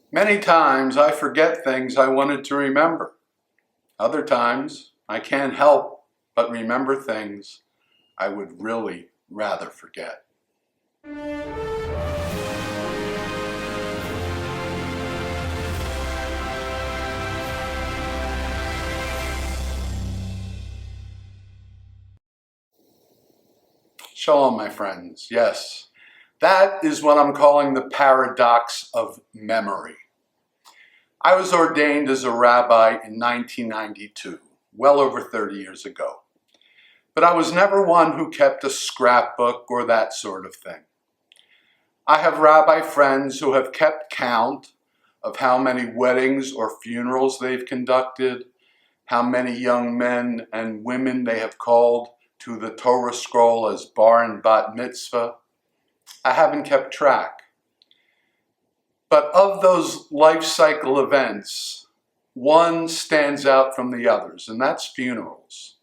Many times I forget things I wanted to remember. Other times I can't help but remember things I would really rather forget. Shalom, my friends. Yes, that is what I'm calling the paradox of memory. I was ordained as a rabbi in 1992, well over 30 years ago. But I was never one who kept a scrapbook or that sort of thing. I have rabbi friends who have kept count of how many weddings or funerals they've conducted, how many young men and women they have called to the Torah scroll as bar and bat mitzvah. I haven't kept track. But of those life cycle events, one stands out from the others, and that's funerals.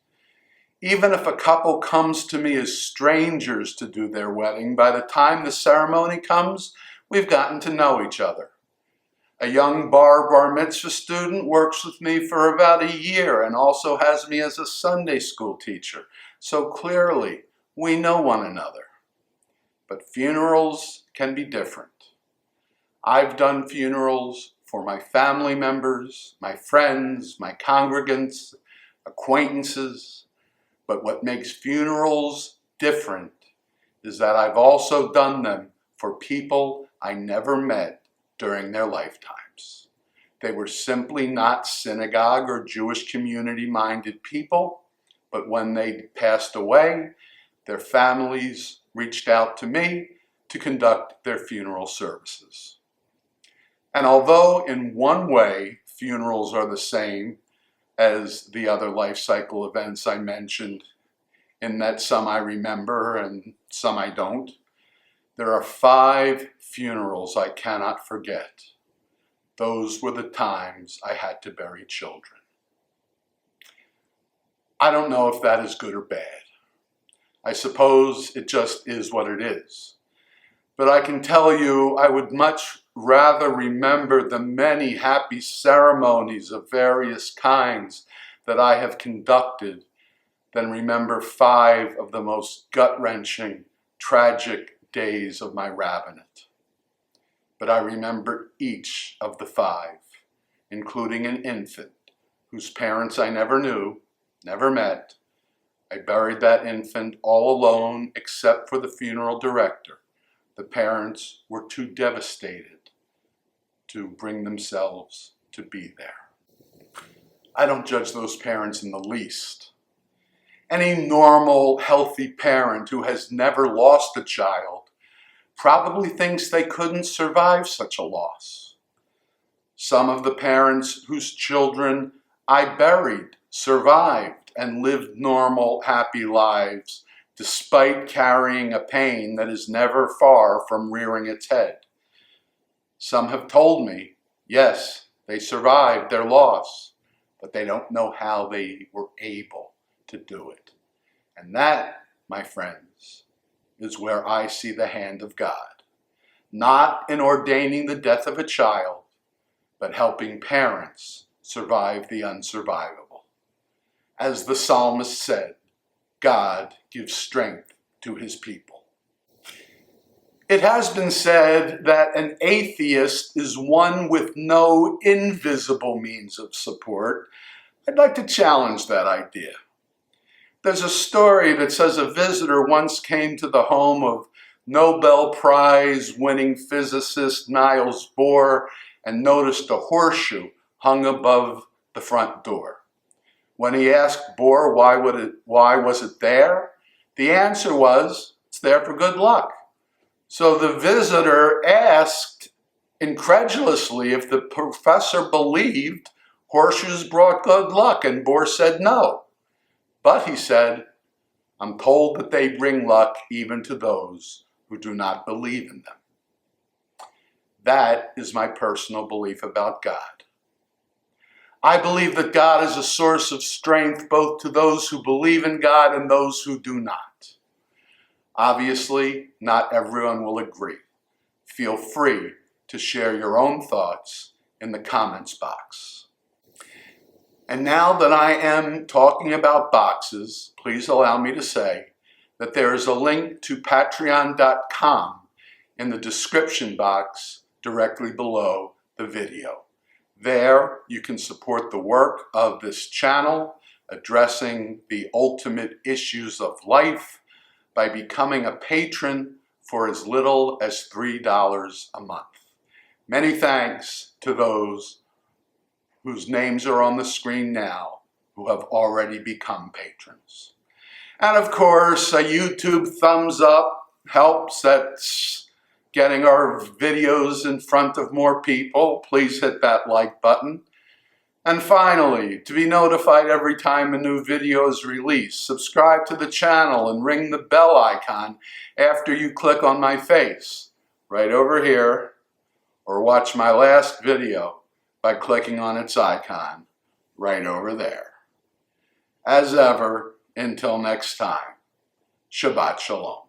Even if a couple comes to me as strangers to do their wedding, by the time the ceremony comes, we've gotten to know each other. A young bar mitzvah student works with me for about a year and also has me as a Sunday school teacher. So clearly, we know one another. But funerals can be different. I've done funerals for my family members, my friends, my congregants, acquaintances. But what makes funerals different is that I've also done them for people I never met during their lifetimes. They were simply not synagogue or Jewish community-minded people, but when they passed away, their families reached out to me to conduct their funeral services. And although in one way funerals are the same as the other life cycle events I mentioned, in that some I remember and some I don't, there are 5 funerals I cannot forget. Those were the times I had to bury children. I don't know if that is good or bad. I suppose it just is what it is. But I can tell you I would much rather remember the many happy ceremonies of various kinds that I have conducted than remember 5 of the most gut-wrenching, tragic days of my rabbinate. But I remember each of the 5, including an infant whose parents I never knew, never met. I buried that infant all alone except for the funeral director. The parents were too devastated to bring themselves to be there. I don't judge those parents in the least. Any normal, healthy parent who has never lost a child probably thinks they couldn't survive such a loss. Some of the parents whose children I buried survived and lived normal, happy lives despite carrying a pain that is never far from rearing its head. Some have told me, yes, they survived their loss, but they don't know how they were able to do it. And that, my friends, is where I see the hand of God. Not in ordaining the death of a child, but helping parents survive the unsurvivable. As the psalmist said, God gives strength to his people. It has been said that an atheist is one with no invisible means of support. I'd like to challenge that idea. There's a story that says a visitor once came to the home of Nobel Prize winning physicist Niels Bohr and noticed a horseshoe hung above the front door. When he asked Bohr why was it there, the answer was, it's there for good luck. So the visitor asked incredulously if the professor believed horseshoes brought good luck, and Bohr said no. But he said, I'm told that they bring luck even to those who do not believe in them. That is my personal belief about God. I believe that God is a source of strength both to those who believe in God and those who do not. Obviously, not everyone will agree. Feel free to share your own thoughts in the comments box. And now that I am talking about boxes, please allow me to say that there is a link to patreon.com in the description box directly below the video. There you can support the work of this channel addressing the ultimate issues of life by becoming a patron for as little as $3 a month. Many thanks to those whose names are on the screen now who have already become patrons. And of course, a YouTube thumbs up helps. That's getting our videos in front of more people. Please hit that like button. And finally, to be notified every time a new video is released, subscribe to the channel and ring the bell icon after you click on my face, right over here, or watch my last video by clicking on its icon right over there. As ever, until next time, Shabbat Shalom.